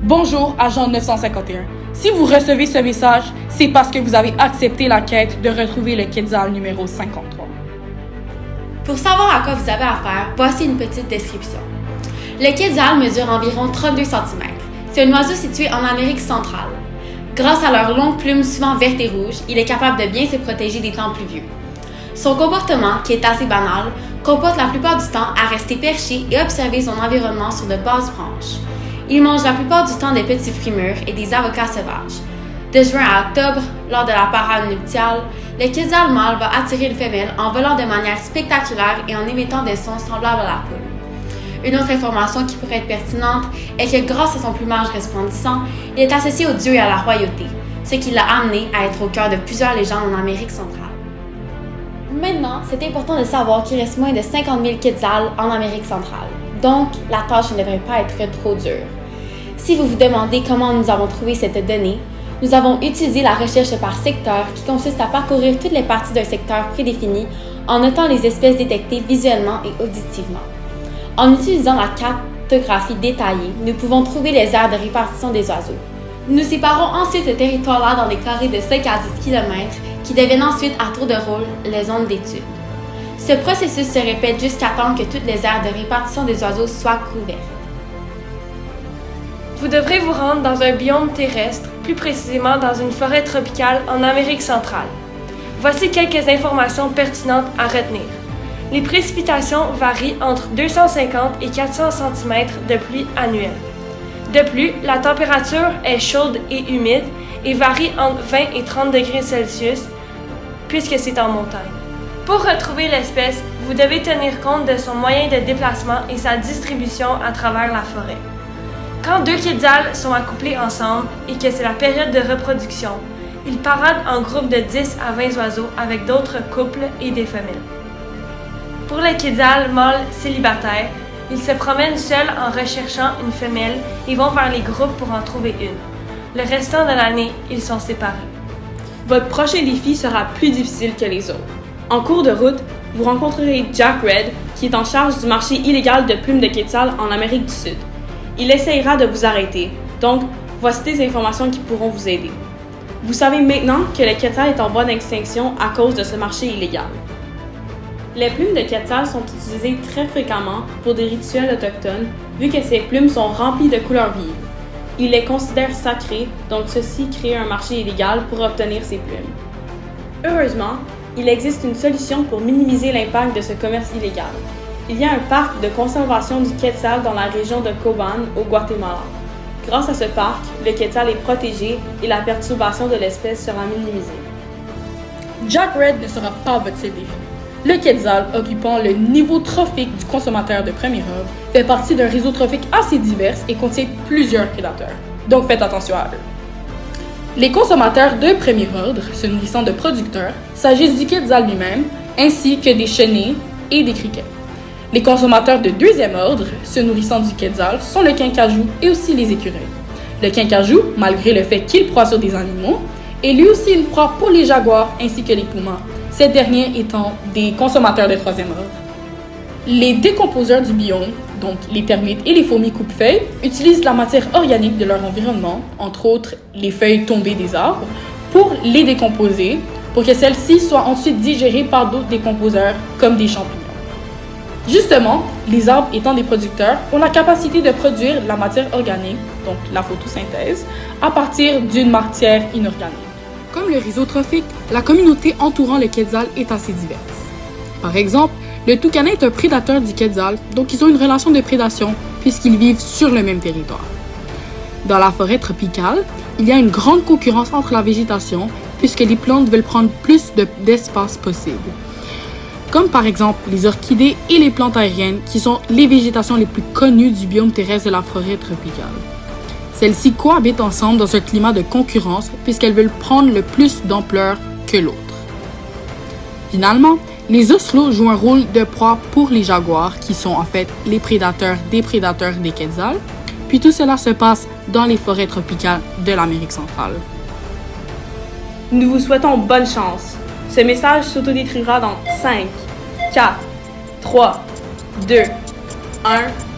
Bonjour, agent 951. Si vous recevez ce message, c'est parce que vous avez accepté la quête de retrouver le Quetzal numéro 53. Pour savoir à quoi vous avez affaire, voici une petite description. Le Quetzal mesure environ 32 cm. C'est un oiseau situé en Amérique centrale. Grâce à leurs longues plumes souvent vertes et rouges, il est capable de bien se protéger des temps pluvieux. Son comportement, qui est assez banal, comporte la plupart du temps à rester perché et observer son environnement sur de basses branches. Il mange la plupart du temps des petits fruits mûrs et des avocats sauvages. De juin à octobre, lors de la parade nuptiale, le Quetzal mâle va attirer une femelle en volant de manière spectaculaire et en émettant des sons semblables à la poule. Une autre information qui pourrait être pertinente est que grâce à son plumage resplendissant, il est associé aux dieux et à la royauté, ce qui l'a amené à être au cœur de plusieurs légendes en Amérique centrale. Maintenant, c'est important de savoir qu'il reste moins de 50 000 Quetzals en Amérique centrale, donc la tâche ne devrait pas être trop dure. Si vous vous demandez comment nous avons trouvé cette donnée, nous avons utilisé la recherche par secteur qui consiste à parcourir toutes les parties d'un secteur prédéfini en notant les espèces détectées visuellement et auditivement. En utilisant la cartographie détaillée, nous pouvons trouver les aires de répartition des oiseaux. Nous séparons ensuite ce territoire-là dans des carrés de 5 à 10 km qui deviennent ensuite à tour de rôle les zones d'étude. Ce processus se répète jusqu'à temps que toutes les aires de répartition des oiseaux soient couvertes. Vous devrez vous rendre dans un biome terrestre, plus précisément dans une forêt tropicale en Amérique centrale. Voici quelques informations pertinentes à retenir. Les précipitations varient entre 250 et 400 cm de pluie annuelle. De plus, la température est chaude et humide et varie entre 20 et 30 degrés Celsius puisque c'est en montagne. Pour retrouver l'espèce, vous devez tenir compte de son moyen de déplacement et sa distribution à travers la forêt. Quand deux Quetzals sont accouplés ensemble et que c'est la période de reproduction, ils paradent en groupe de 10 à 20 oiseaux avec d'autres couples et des femelles. Pour les Quetzals mâles célibataires, ils se promènent seuls en recherchant une femelle et vont vers les groupes pour en trouver une. Le restant de l'année, ils sont séparés. Votre prochain défi sera plus difficile que les autres. En cours de route, vous rencontrerez Jack Red, qui est en charge du marché illégal de plumes de Quetzal en Amérique du Sud. Il essayera de vous arrêter, donc voici des informations qui pourront vous aider. Vous savez maintenant que le Quetzal est en voie d'extinction à cause de ce marché illégal. Les plumes de Quetzal sont utilisées très fréquemment pour des rituels autochtones, vu que ces plumes sont remplies de couleurs vives. Ils les considèrent sacrées, donc ceci crée un marché illégal pour obtenir ces plumes. Heureusement, il existe une solution pour minimiser l'impact de ce commerce illégal. Il y a un parc de conservation du Quetzal dans la région de Coban, au Guatemala. Grâce à ce parc, le Quetzal est protégé et la perturbation de l'espèce sera minimisée. Jack Red ne sera pas votre seul défi. Le Quetzal, occupant le niveau trophique du consommateur de premier ordre, fait partie d'un réseau trophique assez divers et contient plusieurs prédateurs. Donc faites attention à eux. Les consommateurs de premier ordre, se nourrissant de producteurs, s'agissent du Quetzal lui-même, ainsi que des chenilles et des criquets. Les consommateurs de deuxième ordre, se nourrissant du Quetzal, sont le quincajou et aussi les écureuils. Le quincajou, malgré le fait qu'il proie sur des animaux, est lui aussi une proie pour les jaguars ainsi que les pumas, ces derniers étant des consommateurs de troisième ordre. Les décomposeurs du biome, donc les termites et les fourmis coupe-feuilles, utilisent la matière organique de leur environnement, entre autres les feuilles tombées des arbres, pour les décomposer, pour que celles-ci soient ensuite digérées par d'autres décomposeurs, comme des champignons. Justement, les arbres étant des producteurs, ont la capacité de produire la matière organique, donc la photosynthèse, à partir d'une matière inorganique. Comme le réseau trophique, la communauté entourant le Quetzal est assez diverse. Par exemple, le toucanet est un prédateur du Quetzal, donc ils ont une relation de prédation puisqu'ils vivent sur le même territoire. Dans la forêt tropicale, il y a une grande concurrence entre la végétation puisque les plantes veulent prendre plus d'espace possible. Comme par exemple les orchidées et les plantes aériennes qui sont les végétations les plus connues du biome terrestre de la forêt tropicale. Celles-ci cohabitent ensemble dans un climat de concurrence puisqu'elles veulent prendre le plus d'ampleur que l'autre. Finalement, les ocelots jouent un rôle de proie pour les jaguars qui sont en fait les prédateurs des Quetzals, puis tout cela se passe dans les forêts tropicales de l'Amérique centrale. Nous vous souhaitons bonne chance. Ce message s'autodétruira dans 5, 4, 3, 2, 1...